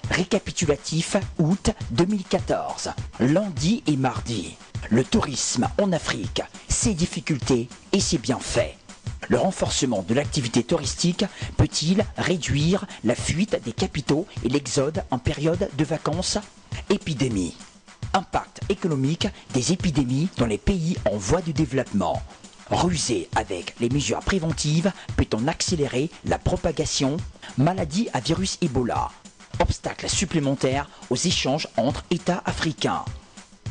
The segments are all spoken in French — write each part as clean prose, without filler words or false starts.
Récapitulatif août 2014. Lundi et mardi. Le tourisme en Afrique, ses difficultés et ses bienfaits. Le renforcement de l'activité touristique peut-il réduire la fuite des capitaux et l'exode en période de vacances? Épidémie. Impact économique des épidémies dans les pays en voie de développement. Rusé avec les mesures préventives, peut-on accélérer la propagation? Maladie à virus Ebola. Obstacles supplémentaires aux échanges entre États africains.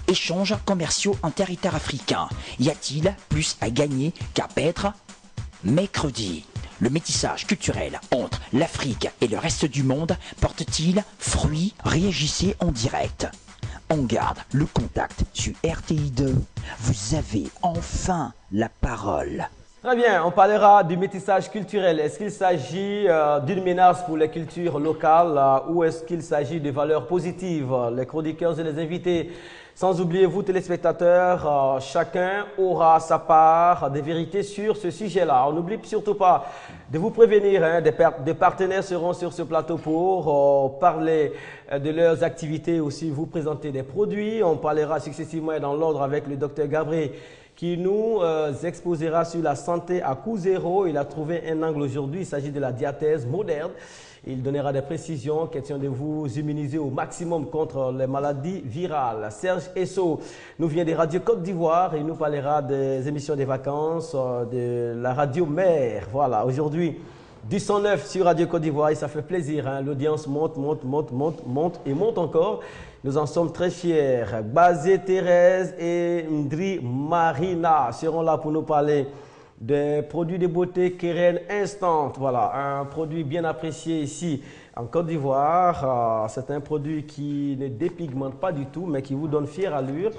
Échanges commerciaux inter-États africains. Y a-t-il plus à gagner qu'à perdre? Mercredi. Le métissage culturel entre l'Afrique et le reste du monde porte-t-il fruit? Réagissez en direct. On garde le contact sur RTI2. Vous avez enfin la parole. Très bien, on parlera du métissage culturel. Est-ce qu'il s'agit d'une menace pour les cultures locales ou est-ce qu'il s'agit de valeurs positives? Les chroniqueurs et les invités, sans oublier vous téléspectateurs, chacun aura sa part de vérité sur ce sujet-là. On n'oublie surtout pas de vous prévenir, des partenaires seront sur ce plateau pour parler de leurs activités, aussi vous présenter des produits. On parlera successivement et dans l'ordre avec le docteur Gabriel qui nous exposera sur la santé à coût zéro. Il a trouvé un angle aujourd'hui, il s'agit de la diathèse moderne. Il donnera des précisions, question de vous immuniser au maximum contre les maladies virales. Serge Esso nous vient des radios Côte d'Ivoire et il nous parlera des émissions des vacances de la radio mère. Voilà, aujourd'hui, du 109 sur Radio Côte d'Ivoire et ça fait plaisir. L'audience monte et monte encore. Nous en sommes très fiers. Bazé Thérèse et Ndri Marina seront là pour nous parler des produits de beauté Keren Instant. Voilà, un produit bien apprécié ici en Côte d'Ivoire. C'est un produit qui ne dépigmente pas du tout, mais qui vous donne fière allure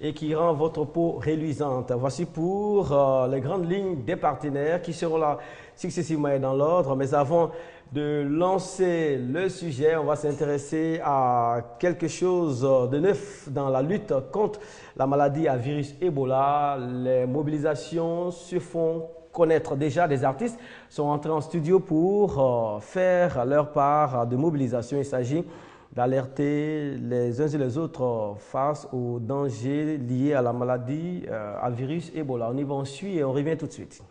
et qui rend votre peau reluisante. Voici pour les grandes lignes des partenaires qui seront là successivement et dans l'ordre. Mais avant de lancer le sujet, on va s'intéresser à quelque chose de neuf dans la lutte contre la maladie à virus Ebola. Les mobilisations se font connaître. Déjà, des artistes sont entrés en studio pour faire leur part de mobilisation. Il s'agit d'alerter les uns et les autres face aux dangers liés à la maladie à virus Ebola. On y va, on suit et on revient tout de suite.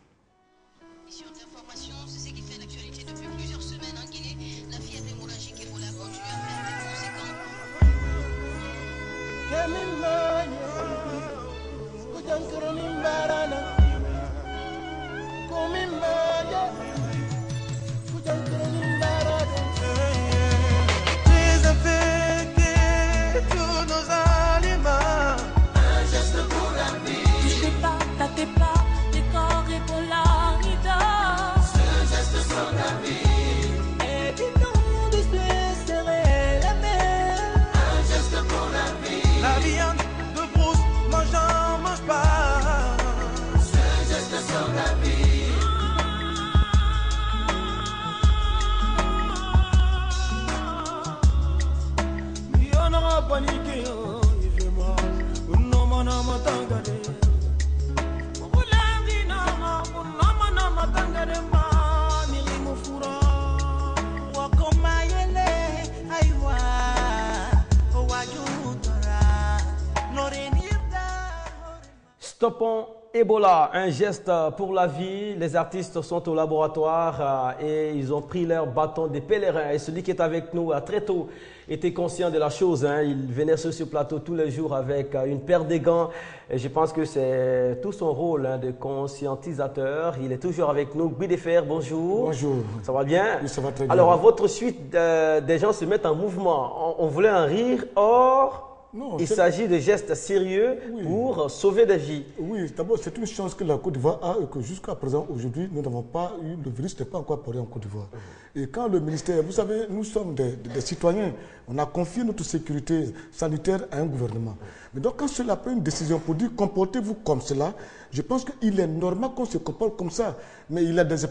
Stoppons Ebola, un geste pour la vie. Les artistes sont au laboratoire et ils ont pris leur bâton de pèlerin. Et celui qui est avec nous a très tôt été conscient de la chose. Il venait sur ce plateau tous les jours avec une paire de gants. Et je pense que c'est tout son rôle de conscientisateur. Il est toujours avec nous. Guy Defer, bonjour. Bonjour. Ça va bien? Oui, ça va très bien. Alors, à votre suite, des gens se mettent en mouvement. On voulait en rire. Or, non, il s'agit de gestes sérieux pour sauver des vies. Oui, d'abord, c'est une chance que la Côte d'Ivoire a et que jusqu'à présent, aujourd'hui, nous n'avons pas eu, le virus n'est pas encore apparu en Côte d'Ivoire. Et quand le ministère, vous savez, nous sommes des citoyens, on a confié notre sécurité sanitaire à un gouvernement. Mais donc, quand cela prend une décision pour dire comportez-vous comme cela, je pense qu'il est normal qu'on se comporte comme ça. Mais il y a des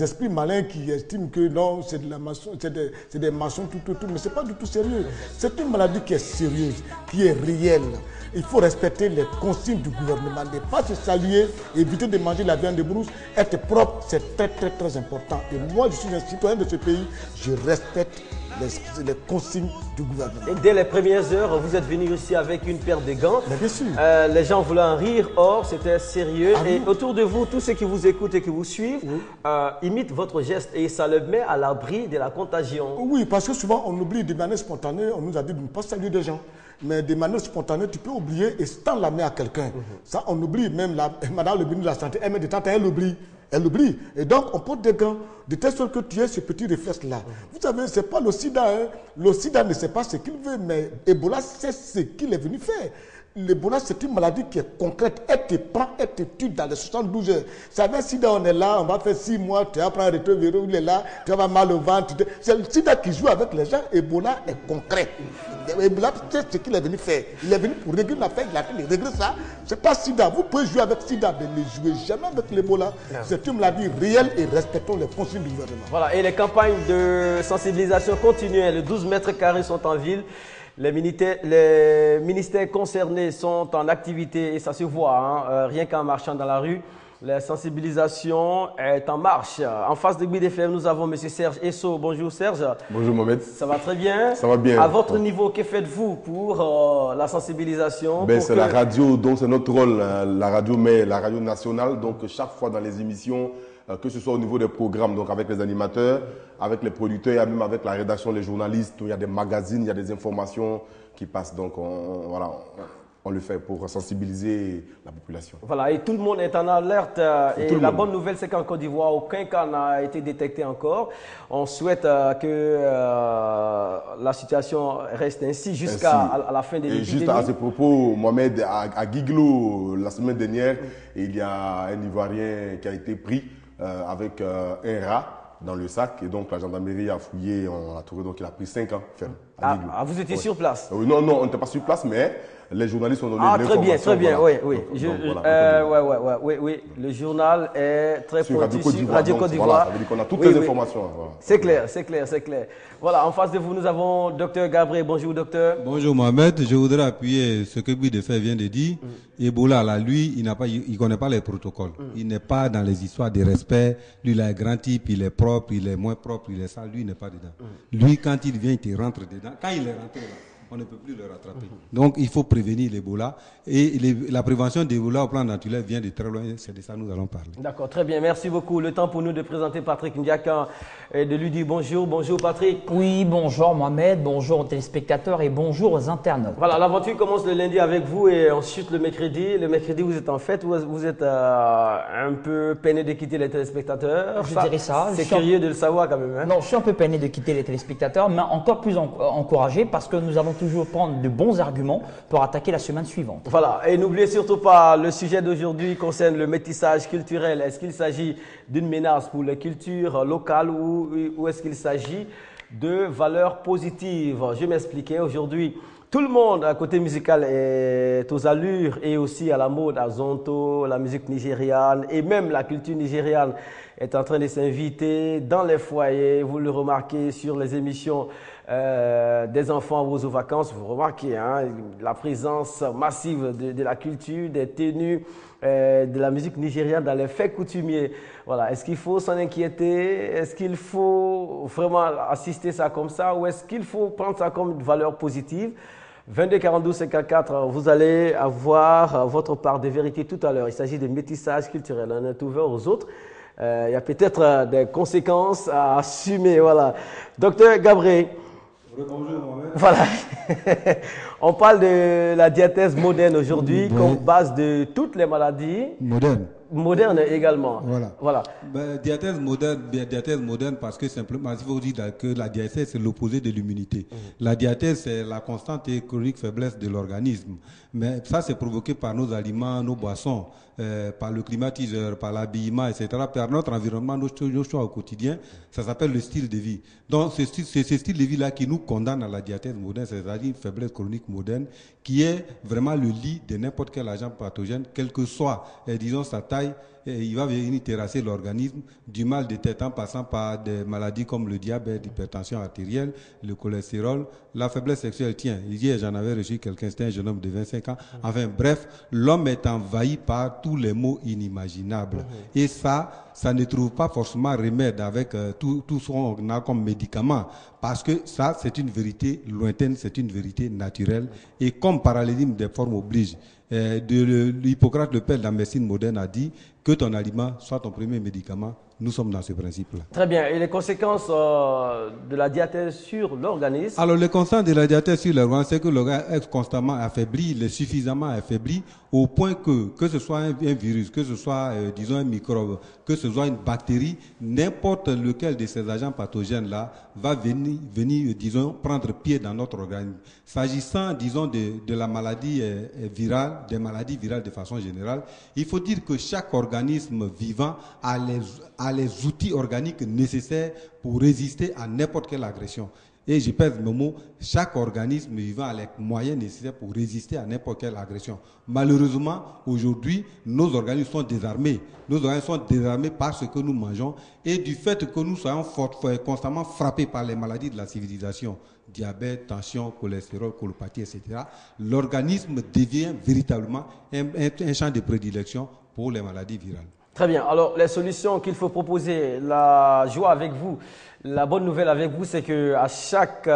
esprits malins qui estiment que non, c'est de la maçon, c'est des maçons, tout. Mais ce n'est pas du tout sérieux. C'est une maladie qui est sérieuse, qui est réelle. Il faut respecter les consignes du gouvernement, ne pas se saluer, éviter de manger la viande de brousse. Être propre, c'est très important. Et moi, je suis un citoyen de ce pays, je respecte les consignes du gouvernement. Et dès les premières heures, vous êtes venu ici avec une paire de gants. Mais bien sûr. Les gens voulaient en rire, or c'était sérieux. Ah, et oui. autour de vous, tous ceux qui vous écoutent et qui vous suivent, imitent votre geste et ça le met à l'abri de la contagion. Oui, parce que souvent on oublie de manière spontanée, on nous a dit de ne pas saluer des gens. Mais de manière spontanée, tu peux oublier et tendre la main à quelqu'un. Ça, on oublie. Même Madame le ministre de la Santé, elle met des temps, elle oublie. Elle oublie. Et donc, on porte des gants de telle sorte que tu aies ce petit réflexe-là. Vous savez, ce n'est pas le sida. Hein. Le sida ne sait pas ce qu'il veut, mais Ebola sait ce qu'il est venu faire. L'Ebola, c'est une maladie qui est concrète. Elle te prend, elle te tue dans les 72 heures. Ça veut sida, on est là, on va faire 6 mois, tu vas prendre un rétrovirus, il est là, tu vas avoir mal au ventre. C'est le sida qui joue avec les gens. Ebola est concret. Ebola, c'est ce qu'il est venu faire. Il est venu pour régler l'affaire, il a fait régler ça. C'est pas sida. Vous pouvez jouer avec sida, mais ne jouez jamais avec l'Ebola. C'est une maladie réelle et respectons les consignes du gouvernement. Voilà, et les campagnes de sensibilisation continuent. Les 12 mètres carrés sont en ville. Les ministères concernés sont en activité et ça se voit, hein, rien qu'en marchant dans la rue. La sensibilisation est en marche. En face de BDFM, nous avons M. Serge Esso. Bonjour Serge. Bonjour Mohamed. Ça va très bien? Ça va bien. À votre niveau, que faites-vous pour la sensibilisation? C'est la radio, donc c'est notre rôle, la radio, mais la radio nationale. Donc chaque fois dans les émissions, que ce soit au niveau des programmes, donc avec les animateurs, avec les producteurs, et même avec la rédaction, les journalistes, il y a des magazines, il y a des informations qui passent. Donc voilà, on le fait pour sensibiliser la population. Voilà, et tout le monde est en alerte. Et la bonne nouvelle, c'est qu'en Côte d'Ivoire, aucun cas n'a été détecté encore. On souhaite que la situation reste ainsi jusqu'à la fin de l'épidémie. Et juste à ce propos, Mohamed, à Guiglo, la semaine dernière, il y a un Ivoirien qui a été pris avec un rat dans le sac et donc la gendarmerie a fouillé, on a trouvé, donc il a pris 5 ans ferme. Vous étiez sur place? Non, on n'était pas sur place, mais les journalistes ont donné l'information. Très bien, voilà. oui. Oui. Le journal est très sur pointu sur Radio Côte d'Ivoire. Voilà, ça veut dire qu'on a toutes les informations. Voilà. C'est clair. Voilà, en face de vous, nous avons Dr Gabriel. Bonjour, docteur. Bonjour Mohamed, je voudrais appuyer ce que BDFM vient de dire. Ebola, là, lui, il ne connaît pas les protocoles. Il n'est pas dans les histoires de respect. Lui, il a un grand type, il est propre, il est moins propre, il est sale. Lui, il n'est pas dedans. Lui, quand il vient, il te rentre dedans. Quand il est rentré là, on ne peut plus le rattraper. Donc, il faut prévenir l'Ebola. Et la prévention d'Ebola au plan naturel vient de très loin. C'est de ça que nous allons parler. D'accord, très bien. Merci beaucoup. Le temps pour nous de présenter Patrick Ndiaka et de lui dire bonjour. Bonjour Patrick. Oui, bonjour Mohamed, bonjour aux téléspectateurs et bonjour aux internautes. Voilà, l'aventure commence le lundi avec vous et ensuite le mercredi. Le mercredi, vous êtes en fête, vous êtes un peu peiné de quitter les téléspectateurs. Je dirais ça. C'est curieux de le savoir quand même. Hein? Non, je suis un peu peiné de quitter les téléspectateurs, mais encore plus encouragé parce que nous allons toujours prendre de bons arguments pour attaquer la semaine suivante. Voilà, et n'oubliez surtout pas, le sujet d'aujourd'hui concerne le métissage culturel. Est-ce qu'il s'agit d'une menace pour les cultures locales ou est-ce qu'il s'agit de valeurs positives? Je vais m'expliquer. Aujourd'hui, tout le monde à côté musical est aux allures et aussi à la mode, à Zonto, la musique nigériane et même la culture nigériane est en train de s'inviter dans les foyers. Vous le remarquez sur les émissions des enfants aux vacances, vous remarquez la présence massive de la culture, des tenues, de la musique nigériane dans les faits coutumiers. Voilà. Est-ce qu'il faut s'en inquiéter? Est-ce qu'il faut vraiment assister ça comme ça ou est-ce qu'il faut prendre ça comme une valeur positive? 22 42 54, vous allez avoir votre part de vérité tout à l'heure. Il s'agit de métissage culturel. On est ouvert aux autres. Il y a peut-être des conséquences à assumer. Voilà. Docteur Gabriel. Bonjour, Mohamed. Voilà. On parle de la diathèse moderne aujourd'hui comme base de toutes les maladies. Moderne également. Voilà. Diathèse moderne parce que simplement, il faut dire que la diathèse c'est l'opposé de l'immunité. La diathèse c'est la constante et chronique faiblesse de l'organisme. Mais ça c'est provoqué par nos aliments, nos boissons, par le climatiseur, par l'habillement, etc. Par notre environnement, nos choix au quotidien. Ça s'appelle le style de vie. Donc c'est ce style de vie là qui nous condamne à la diathèse moderne, c'est-à-dire une faiblesse chronique moderne qui est vraiment le lit de n'importe quel agent pathogène, quel que soit, disons, sa taille il va venir terrasser l'organisme, du mal de tête en passant par des maladies comme le diabète, l'hypertension artérielle, le cholestérol, la faiblesse sexuelle. Tiens, hier j'en avais reçu quelqu'un, c'était un jeune homme de 25 ans. Enfin bref, l'homme est envahi par tous les maux inimaginables. Et ça ne trouve pas forcément remède avec tout ce qu'on a comme médicament. Parce que ça, c'est une vérité lointaine, c'est une vérité naturelle. Et comme parallélisme des formes oblige, Hippocrate, le père de la médecine moderne, a dit que ton aliment soit ton premier médicament. Nous sommes dans ce principe-là. Très bien. Et les conséquences de la diathèse sur l'organisme? Alors, les conséquences de la diathèse sur l'organisme, c'est que l'organisme est constamment affaibli, il est suffisamment affaibli au point que ce soit un virus, que ce soit, disons, un microbe, que ce soit une bactérie, n'importe lequel de ces agents pathogènes-là va venir, disons, prendre pied dans notre organisme. S'agissant, disons, de la maladie virale, des maladies virales de façon générale, il faut dire que chaque organisme vivant a les outils organiques nécessaires pour résister à n'importe quelle agression. Et je pèse mes mots, chaque organisme vivant a les moyens nécessaires pour résister à n'importe quelle agression. Malheureusement, aujourd'hui, nos organismes sont désarmés. Nos organismes sont désarmés par ce que nous mangeons et du fait que nous soyons constamment frappés par les maladies de la civilisation, diabète, tension, cholestérol, colopathie, etc. L'organisme devient véritablement un champ de prédilection pour les maladies virales. Très bien. Alors, les solutions qu'il faut proposer, la joie avec vous, la bonne nouvelle avec vous, c'est qu'à chaque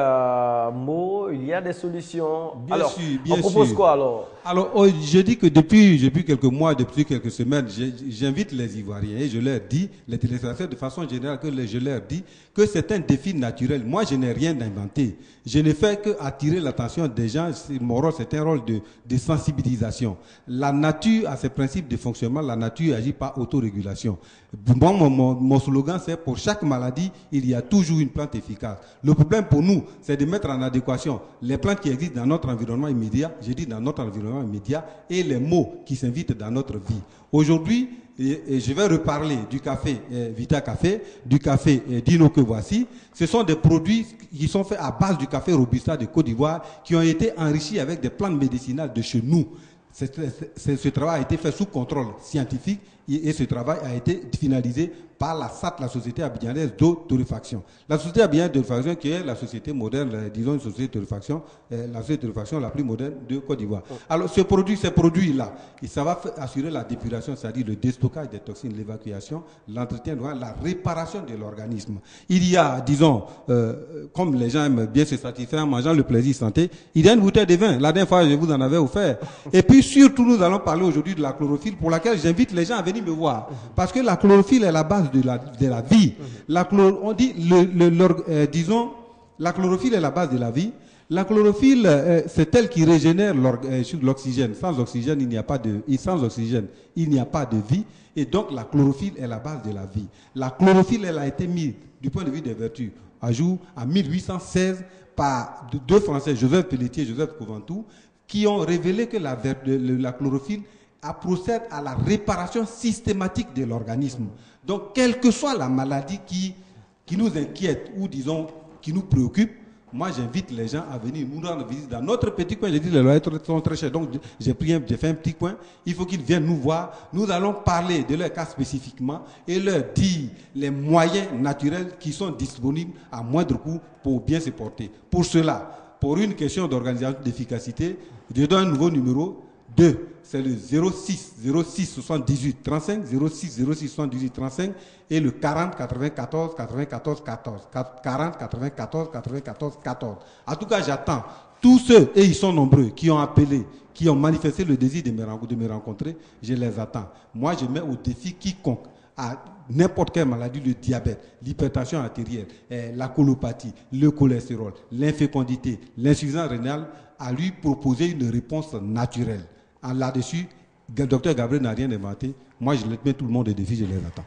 mot, il y a des solutions. Bien alors, sûr, bien on propose sûr. quoi alors? Alors, je dis que depuis quelques mois, depuis quelques semaines, j'invite les Ivoiriens et je leur dis, les téléspectateurs de façon générale, je leur dis que c'est un défi naturel. Moi, je n'ai rien inventé. Je ne fais qu'attirer l'attention des gens. Mon rôle, c'est un rôle de sensibilisation. La nature a ses principes de fonctionnement. La nature agit par autorégulation. Moi, mon slogan, c'est pour chaque maladie, il y a toujours une plante efficace. Le problème pour nous, c'est de mettre en adéquation les plantes qui existent dans notre environnement immédiat, je dis dans notre environnement immédiat, et les mots qui s'invitent dans notre vie. Aujourd'hui, je vais reparler du café Vita Café, du café Dino que voici. Ce sont des produits qui sont faits à base du café Robusta de Côte d'Ivoire, qui ont été enrichis avec des plantes médicinales de chez nous. Ce travail a été fait sous contrôle scientifique et ce travail a été finalisé par la SAT, la Société abidjanaise d'eau torréfaction. La Société abidjanaise de torréfaction qui est la société moderne, disons une société de torréfaction, la société de torréfaction la plus moderne de Côte d'Ivoire. Alors ces produits-là, ça va assurer la dépuration, c'est-à-dire le déstockage des toxines, l'évacuation, l'entretien, la réparation de l'organisme. Il y a, disons, comme les gens aiment bien se satisfaire en mangeant le plaisir santé, il y a une bouteille de vin. La dernière fois, je vous en avais offert. Et puis surtout, nous allons parler aujourd'hui de la chlorophylle pour laquelle j'invite les gens à venir me voir. Parce que la chlorophylle est la base de la vie. On dit, disons, la chlorophylle est la base de la vie. La chlorophylle, c'est elle qui régénère l'oxygène. Sans oxygène, il n'y a pas de vie. Et donc, la chlorophylle est la base de la vie. La chlorophylle, elle a été mise, du point de vue des vertus, à jour en 1816 par deux Français, Joseph Pelletier et Joseph Couventou, qui ont révélé que la chlorophylle procède à la réparation systématique de l'organisme. Donc, quelle que soit la maladie qui nous inquiète ou, disons, qui nous préoccupe, moi, j'invite les gens à venir nous rendre visite dans notre petit coin. J'ai dit, les loyers sont très chers. Donc, j'ai fait un petit coin. Il faut qu'ils viennent nous voir. Nous allons parler de leur cas spécifiquement et leur dire les moyens naturels qui sont disponibles à moindre coût pour bien se porter. Pour cela, pour une question d'organisation d'efficacité, je donne un nouveau numéro 2. C'est le 06 78 35, 06 78 35 et le 40 94 94 14. 40 94 94 14. En tout cas, j'attends tous ceux, et ils sont nombreux, qui ont appelé, qui ont manifesté le désir de me rencontrer, je les attends. Moi, je mets au défi quiconque à n'importe quelle maladie, le diabète, l'hypertension artérielle, la colopathie, le cholestérol, l'infécondité, l'insuffisance rénale, à lui proposer une réponse naturelle. Là-dessus, le docteur Gabriel n'a rien inventé. Moi, je mets tout le monde au défi, je les attends.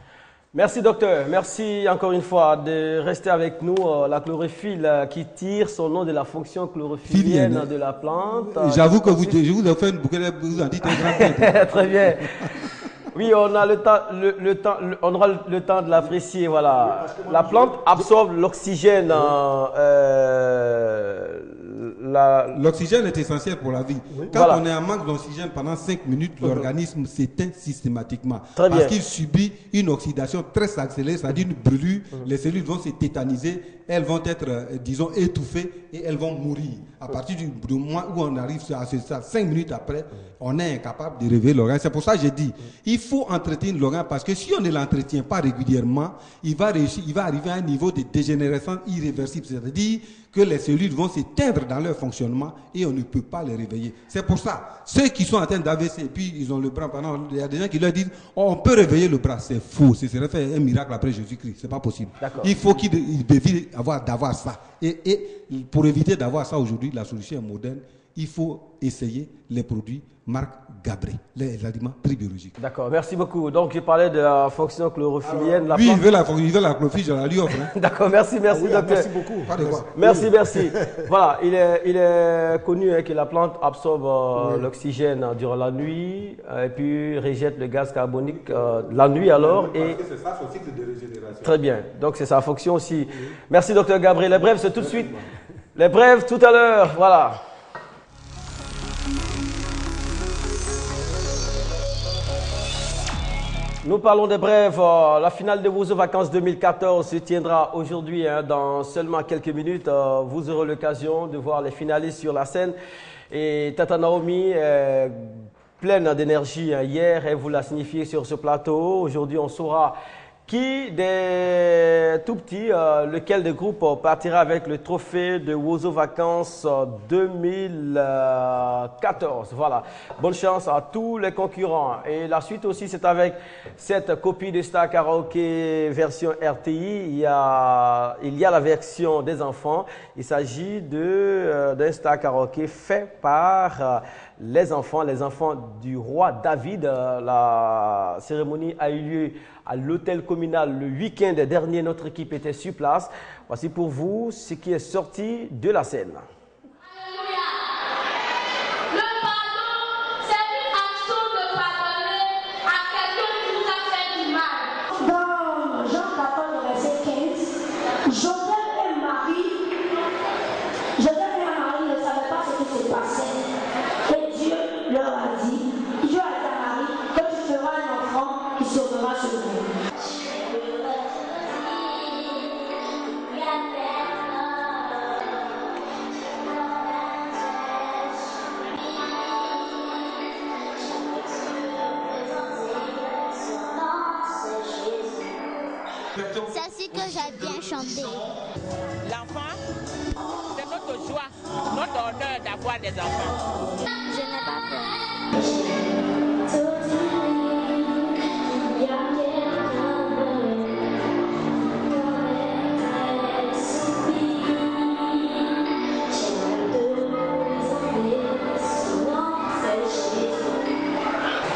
Merci docteur, merci encore une fois de rester avec nous. La chlorophylle qui tire son nom de la fonction chlorophyllienne de la plante. J'avoue que je vous ai fait une boucle, vous en dites un grand bien. Très bien. Oui, on a on aura le temps de l'apprécier. Voilà. La plante absorbe l'oxygène, L'oxygène est essentiel pour la vie. Oui. Quand on est en manque d'oxygène pendant 5 minutes, l'organisme s'éteint systématiquement. Parce qu'il subit une oxydation très accélérée, c'est-à-dire une brûlure. Les cellules vont se tétaniser, elles vont être, disons, étouffées et elles vont mourir. À partir du moment où on arrive à ce stade, 5 minutes après, on est incapable de réveiller l'organe. C'est pour ça que j'ai dit, il faut entretenir l'organe parce que si on ne l'entretient pas régulièrement, il va arriver à un niveau de dégénérescence irréversible. C'est-à-dire que les cellules vont s'éteindre dans leur fonctionnement et on ne peut pas les réveiller. C'est pour ça, ceux qui sont atteints d'AVC et puis ils ont le bras pendant, il y a des gens qui leur disent on peut réveiller le bras. C'est faux, ce serait fait un miracle après Jésus-Christ, c'est pas possible. Il faut qu'ils évitent d'avoir ça. Et pour éviter d'avoir ça aujourd'hui, la solution est moderne. Il faut essayer les produits marque Gabré, les aliments prébiologiques. D'accord, merci beaucoup. Donc, je parlais de la fonction chlorophyllienne. Oui, il veut la chlorophylle, je la lui offre. Hein. D'accord, merci, docteur. Merci beaucoup. Merci. Voilà, il est connu que la plante absorbe l'oxygène durant la nuit et puis rejette le gaz carbonique la nuit alors. Parce que c'est ça son cycle de régénération. Très bien, donc c'est sa fonction aussi. Merci, docteur Gabré. Les brèves, c'est tout de suite. Les brèves, tout à l'heure. Voilà. Nous parlons des brèves. La finale de Wozo Vacances 2014 se tiendra aujourd'hui. Dans seulement quelques minutes, vous aurez l'occasion de voir les finalistes sur la scène. Et Tata Naomi est pleine d'énergie hier. Elle vous l'a signifié sur ce plateau. Aujourd'hui, on saura qui des tout petits, lequel des groupes partira avec le trophée de Wozo Vacances 2014. Voilà. Bonne chance à tous les concurrents. Et la suite aussi, c'est avec cette copie de Star Karaoke version RTI. Il y a la version des enfants. Il s'agit d'un Star Karaoke fait par les enfants du roi David. La cérémonie a eu lieu à l'hôtel communal le week-end dernier. Notre équipe était sur place. Voici pour vous ce qui est sorti de la scène. C'est ainsi que j'ai bien chanté. L'enfant, c'est notre joie, notre honneur d'avoir des enfants. Je n'ai pas peur.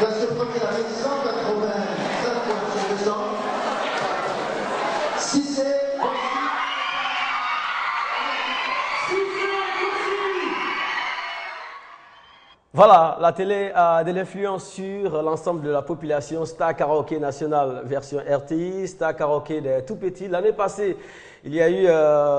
Dans ce premier arrêt, 187 %. Si c'est Voilà, la télé a de l'influence sur l'ensemble de la population. Star Karaoke National version RTI, Star Karaoke des tout petits. L'année passée, il y a eu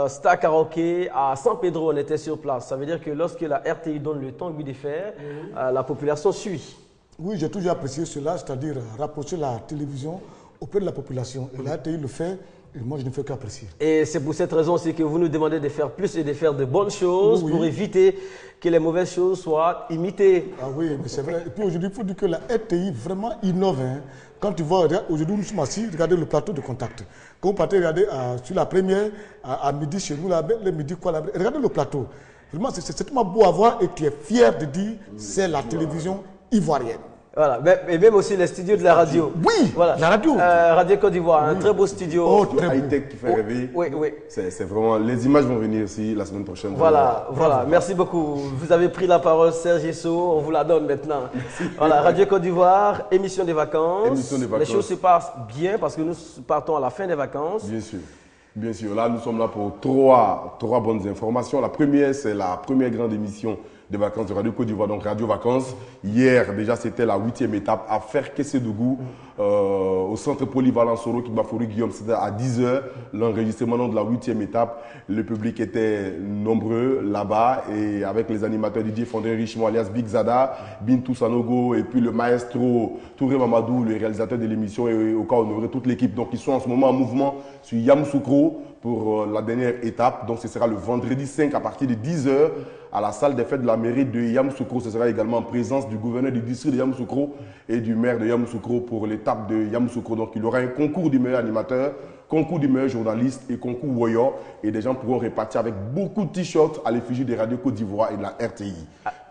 Star Karaoke à San Pedro, on était sur place. Ça veut dire que lorsque la RTI donne le temps de faire, la population suit. Oui, j'ai toujours apprécié cela, c'est-à-dire rapprocher la télévision auprès de la population. Et la RTI le fait. Et moi, je ne fais qu'apprécier. Et c'est pour cette raison aussi que vous nous demandez de faire plus et de faire de bonnes choses pour éviter que les mauvaises choses soient imitées. Ah oui, mais c'est vrai. Et puis aujourd'hui, il faut dire que la RTI vraiment innove. Hein. Quand tu vois, aujourd'hui, nous sommes assis, regardez le plateau de contact. Quand vous partez regarder sur la première, à midi chez nous, le midi, regardez le plateau. Vraiment, c'est tellement beau à voir et tu es fier de dire c'est la télévision ivoirienne. Voilà, et même aussi les studios de la radio. Oui, voilà. La radio. Radio Côte d'Ivoire, un très beau studio. Oh, high-tech qui fait rêver. Oui. C'est vraiment... Les images vont venir ici la semaine prochaine. Voilà. Merci beaucoup. Vous avez pris la parole, Serge Esso. On vous la donne maintenant. Voilà, Radio Côte d'Ivoire, émission des vacances. Les choses se passent bien parce que nous partons à la fin des vacances. Bien sûr. Là, nous sommes là pour trois bonnes informations. La première, c'est la première grande émission des vacances de Radio Côte d'Ivoire, donc Radio Vacances. Hier, déjà, c'était la 8e étape à Fer-Kessédougou, au centre polyvalent Soro Kibafori Guillaume. C'était à 10h, l'enregistrement de la 8e étape. Le public était nombreux là-bas et avec les animateurs Didier Fondé Richemont, alias Big Zada, Bintou Sanogo et puis le maestro Touré Mamadou, le réalisateur de l'émission, et au cas où on aurait toute l'équipe. Donc, ils sont en ce moment en mouvement sur Yamoussoukro pour la dernière étape. Donc, ce sera le vendredi 5 à partir de 10h à la salle des fêtes de la mairie de Yamoussoukro. Ce sera également en présence du gouverneur du district de Yamoussoukro et du maire de Yamoussoukro pour l'étape de Yamoussoukro. Donc, il y aura un concours du meilleur animateur, concours du meilleur journaliste et concours Woyo. Et des gens pourront repartir avec beaucoup de t-shirts à l'effigie des radios Côte d'Ivoire et de la RTI.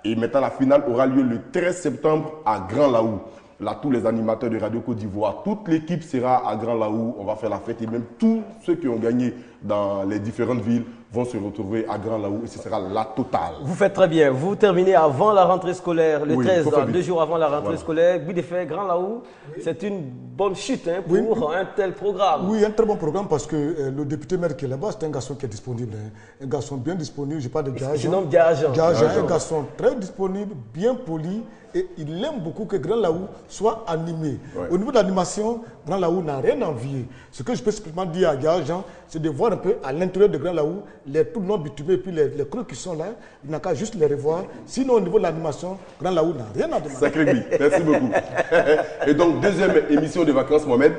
Et maintenant, la finale aura lieu le 13 septembre à Grand Laou. Là, tous les animateurs de Radio Côte d'Ivoire, toute l'équipe sera à Grand Laou. On va faire la fête et même tous ceux qui ont gagné dans les différentes villes vont se retrouver à Grand Laou et ce sera la totale. Vous faites très bien. Vous terminez avant la rentrée scolaire, le 13, 2 jours avant la rentrée Voilà. scolaire. But de faire Grand Laou, c'est une bonne chute hein, pour un tel programme. Oui, un très bon programme parce que le député maire qui est là-bas, c'est un garçon qui est disponible. Hein. Un garçon bien disponible, je parle de Diajan. Je nomme Diajan. Un garçon très disponible, bien poli. Et il aime beaucoup que Grand Laou soit animé. Ouais. Au niveau de l'animation, Grand Laou n'a rien à envier. Ce que je peux simplement dire à Diajan, c'est de voir un peu à l'intérieur de Grand Laou les tout non bitumés et puis les creux qui sont là. Il n'a qu'à juste les revoir. Sinon, au niveau de l'animation, Grand Laou n'a rien à demander. Sacré lui, merci beaucoup. Et donc, deuxième émission des vacances, Mohamed.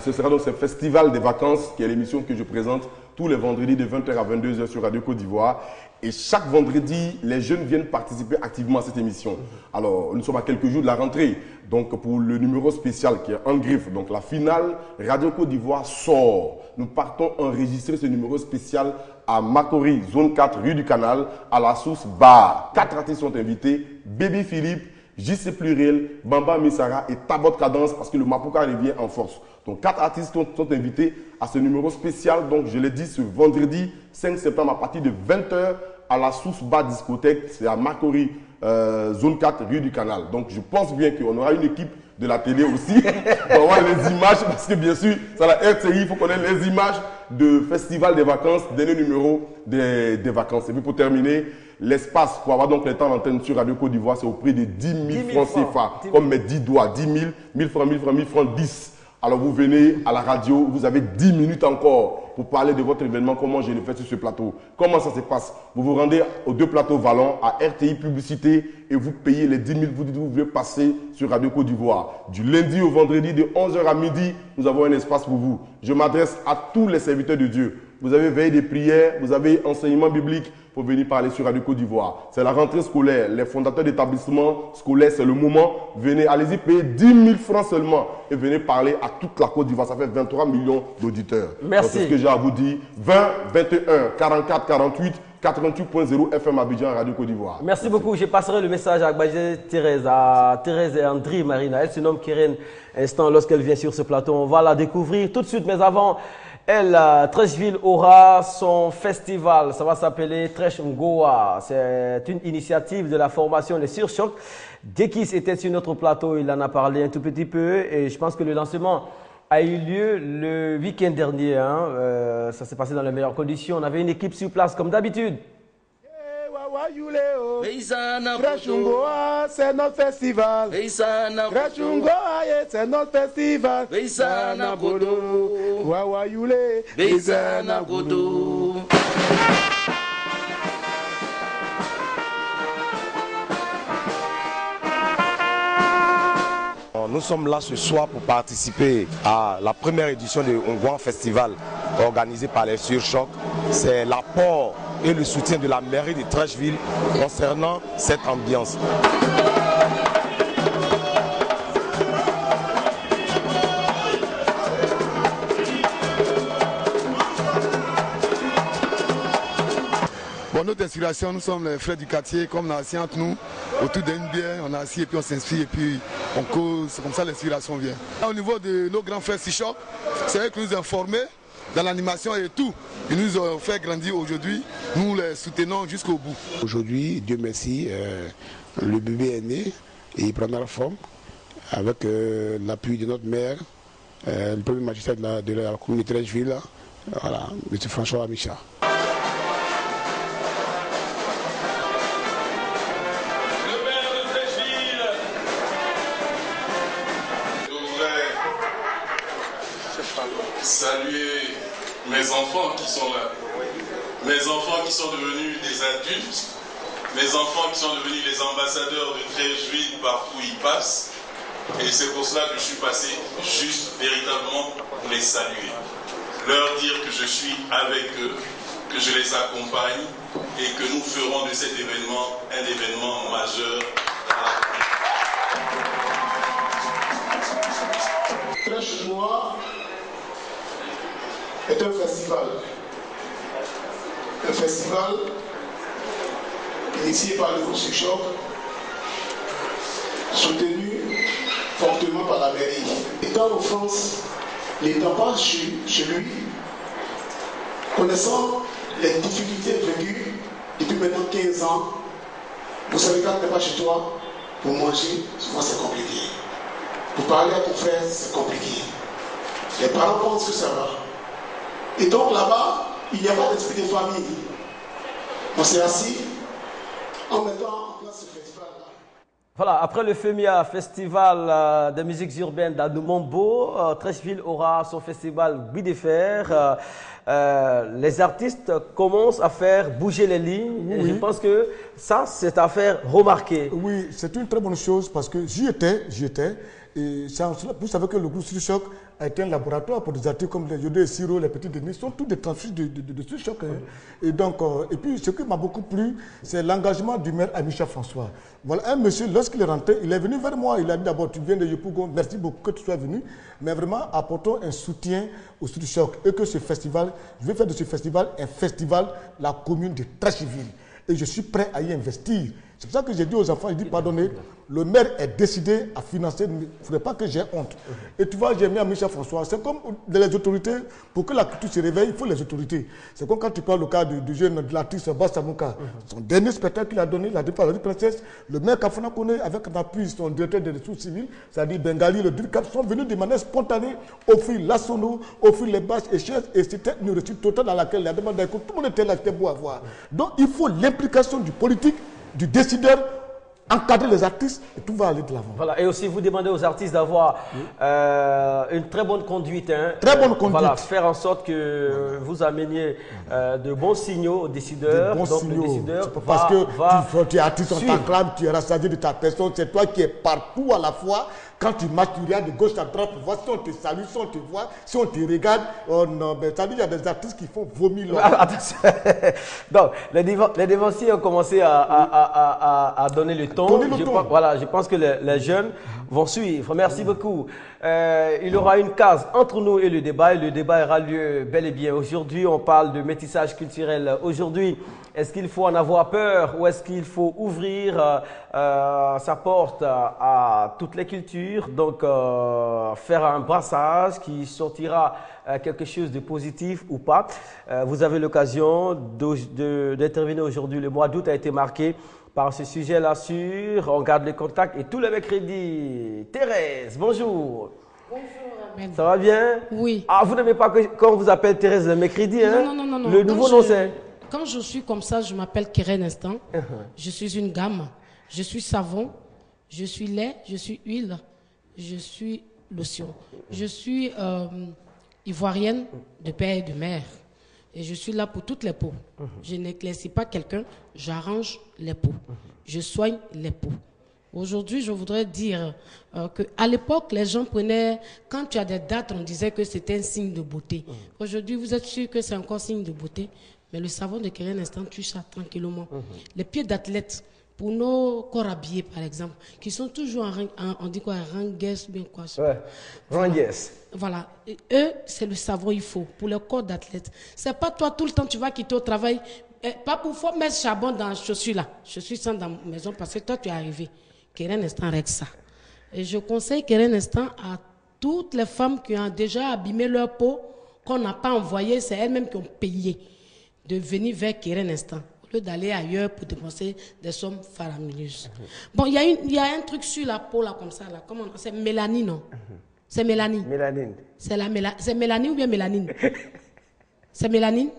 Ce sera donc ce festival des vacances qui est l'émission que je présente tous les vendredis de 20h à 22h sur Radio Côte d'Ivoire. Et chaque vendredi, les jeunes viennent participer activement à cette émission. Alors, nous sommes à quelques jours de la rentrée. Donc, pour le numéro spécial qui est en griffe, donc la finale, Radio Côte d'Ivoire sort. Nous partons enregistrer ce numéro spécial à Makori, zone 4, rue du Canal, à la source Bar. 4 artistes sont invités. Baby Philippe, JC Pluriel, Bamba Misara et Tabot Cadence parce que le Mapouka revient en force. Donc 4 artistes sont invités à ce numéro spécial. Donc je l'ai dit ce vendredi 5 septembre à partir de 20h à la Source Bar Discothèque. C'est à Makori, zone 4, rue du Canal. Donc je pense bien qu'on aura une équipe de la télé aussi pour avoir les images parce que bien sûr, c'est la RTI, il faut connaître les images de Festival des vacances, dernier numéro des vacances. Et puis pour terminer, l'espace pour avoir donc les temps d'antenne sur Radio Côte d'Ivoire, c'est au prix de 10 000 francs CFA, comme mes 10 doigts, 10 000, 1000 francs, 1000 francs, 1000 francs, 10. Alors vous venez à la radio, vous avez 10 minutes encore pour parler de votre événement, comment je le fais sur ce plateau. Comment ça se passe? Vous vous rendez aux 2 plateaux Vallon, à RTI Publicité, et vous payez les 10 000, vous dites vous voulez passer sur Radio Côte d'Ivoire. Du lundi au vendredi, de 11h à midi, nous avons un espace pour vous. Je m'adresse à tous les serviteurs de Dieu. Vous avez veillé des prières, vous avez enseignement biblique pour venir parler sur Radio Côte d'Ivoire. C'est la rentrée scolaire. Les fondateurs d'établissements scolaires, c'est le moment. Venez, allez-y, payez 10 000 francs seulement et venez parler à toute la Côte d'Ivoire. Ça fait 23 millions d'auditeurs. Merci. C'est ce que j'ai à vous dire. 20, 21, 44, 48, 88.0 FM Abidjan, Radio Côte d'Ivoire. Merci beaucoup. Je passerai le message à Gbadje Thérèse, à Thérèse et André Marina. Elle se nomme Keren Instant lorsqu'elle vient sur ce plateau. On va la découvrir tout de suite. Mais avant, Trècheville aura son festival. Ça va s'appeler Trèche Ngoa. C'est une initiative de la formation Les Surchocs. Dekis était sur notre plateau. Il en a parlé un tout petit peu. Et je pense que le lancement a eu lieu le week-end dernier. Ça s'est passé dans les meilleures conditions. On avait une équipe sur place comme d'habitude. Trèche-Ngoa, c'est notre festival. Trèche-Ngoa, c'est notre festival. Wawa Yule, Beizana Godo. Nous sommes là ce soir pour participer à la première édition du Ngouan Festival organisé par les Surchocs. C'est l'apport et le soutien de la mairie de Trècheville concernant cette ambiance. Bon, notre inspiration, nous sommes les frères du quartier, comme on a assis entre nous, autour d'une bière, on a assis et puis on s'inspire et puis on cause, c'est comme ça l'inspiration vient. Au niveau de nos grands frères Surchocs, c'est eux qui nous ont formés dans l'animation et tout. Ils nous ont fait grandir aujourd'hui, nous les soutenons jusqu'au bout. Aujourd'hui, Dieu merci, le bébé est né et il prendra forme avec l'appui de notre maire, le premier magistrat de la communauté de Trècheville, voilà, M. François Amicha. mes enfants qui sont là, mes enfants qui sont devenus des adultes, mes enfants qui sont devenus les ambassadeurs de Treichville partout où ils passent. Et c'est pour cela que je suis passé juste véritablement pour les saluer. Leur dire que je suis avec eux, que je les accompagne et que nous ferons de cet événement un événement majeur dans la Trèche Noire est un festival. Un festival initié par le groupe Choc, soutenu fortement par la mairie. Étant en France, n'étant pas chez lui, connaissant les difficultés vécues depuis maintenant 15 ans, vous savez quand tu n'es pas chez toi, pour manger, souvent c'est compliqué. Pour parler à ton frère, c'est compliqué. Les parents pensent que ça va. Et donc là-bas, il n'y a pas d'esprit de famille. On s'est assis en mettant en place ce festival-là. Voilà, après le FEMIA, Festival de musiques urbaines d'Adoumambo, Treichville aura son festival Buis de Fer. Les artistes commencent à faire bouger les lignes. Et je pense que ça, c'est à faire remarquer. Oui, c'est une très bonne chose parce que j'y étais. Et vous savez que le groupe Surchoc a été un laboratoire pour des artistes comme les Yodé et Siro, les Petits Denis, sont tous des transfuges de Surchoc. Et donc, et puis ce qui m'a beaucoup plu, c'est l'engagement du maire Amicha François. Voilà, un monsieur, lorsqu'il est rentré, il est venu vers moi, il a dit d'abord, tu viens de Yopougon, merci beaucoup que tu sois venu, mais vraiment apportons un soutien au Surchoc et que ce festival, je vais faire de ce festival un festival, la commune de Treichville. Et je suis prêt à y investir. C'est pour ça que j'ai dit aux enfants, je dis pardonnez, le maire est décidé à financer, il ne faudrait pas que j'ai honte. Et tu vois, j'ai mis à Michel François, c'est comme les autorités, pour que la culture se réveille, il faut les autorités. C'est comme quand tu parles le cas du jeune, de l'artiste Bassamouka. Son dernier spectacle qu'il a donné, il a dit par la princesse, le maire Kafana connaît avec un appui, son directeur des ressources civiles, c'est-à-dire Bengali, le DIRCAP, sont venus de manière spontanée offrir la sono, offrir les bâches et chaises, et c'était une réussite totale dans laquelle il a demandé que tout le monde était là, c'était beau à voir. Donc il faut l'implication du politique, du décideur, encadrer les artistes et tout va aller de l'avant. Voilà, et aussi vous demandez aux artistes d'avoir une très bonne conduite. Très bonne conduite. Voilà, faire en sorte que vous ameniez de bons signaux aux décideurs. De bons donc signaux. le décideur Parce que tu es artiste, on t'acclame, tu es rassasié de ta personne, c'est toi qui es partout à la fois. Quand tu marches, tu regardes de gauche à droite pour voir si on te salue, si on te voit, si on te regarde. Oh non, mais ça dit, il y a des artistes qui font vomir leur... Donc, les dévanciers ont commencé à donner le ton. Voilà, je pense que les jeunes vont suivre. Merci beaucoup. Il y aura une case entre nous et le débat aura lieu bel et bien. Aujourd'hui, on parle de métissage culturel. Aujourd'hui, est-ce qu'il faut en avoir peur ou est-ce qu'il faut ouvrir sa porte à toutes les cultures? Donc, faire un brassage qui sortira quelque chose de positif ou pas. Vous avez l'occasion d'intervenir aujourd'hui. Le mois d'août a été marqué par ce sujet-là sur On garde les contacts et tous les mercredis. Thérèse, bonjour. Bonjour, Ahmed. Ça va bien? Oui. Ah, vous n'aimez pas qu'on vous appelle Thérèse le mercredi, hein? Non. Le nouveau nom, c'est... Quand je suis comme ça, je m'appelle Keren Instant. Je suis une gamme. Je suis savon, je suis lait, je suis huile, je suis lotion. Je suis ivoirienne de père et de mère. Et je suis là pour toutes les peaux. Je n'éclaircis pas quelqu'un, j'arrange les peaux. Je soigne les peaux. Aujourd'hui, je voudrais dire qu'à l'époque, les gens prenaient, quand tu as des dates, on disait que c'était un signe de beauté. Aujourd'hui, vous êtes sûr que c'est encore signe de beauté, mais le savon de Keren Instant tue ça tranquillement. Les pieds d'athlètes, pour nos corps habillés, par exemple, qui sont toujours on dit quoi, rangues, bien quoi. Ouais, rangues. Voilà. Et eux, c'est le savon il faut pour le corps d'athlète. C'est pas toi tout le temps tu vas quitter au travail. Pas pour faut mettre charbon dans les chaussures là. Je suis sans dans la maison parce que toi tu es arrivé. Keren Instant règle ça. Et je conseille Keren Instant à toutes les femmes qui ont déjà abîmé leur peau, qu'on n'a pas envoyé, c'est elles-mêmes qui ont payé, de venir vers Keren Instant. Au lieu d'aller ailleurs pour dépenser des sommes faramineuses. Bon, il y a un truc sur la peau là comme ça là. Comment c'est mélanine, non? C'est mélanine. Mélanine. C'est mélanine ou bien mélanine? C'est mélanine?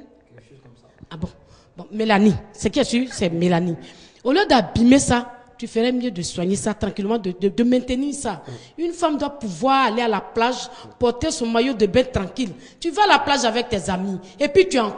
Ah bon. Bon, mélanine. Ce qui est sûr, c'est mélanine. Au lieu d'abîmer ça, tu ferais mieux de soigner ça tranquillement, de maintenir ça. Une femme doit pouvoir aller à la plage, porter son maillot de bain tranquille. Tu vas à la plage avec tes amis et puis tu es en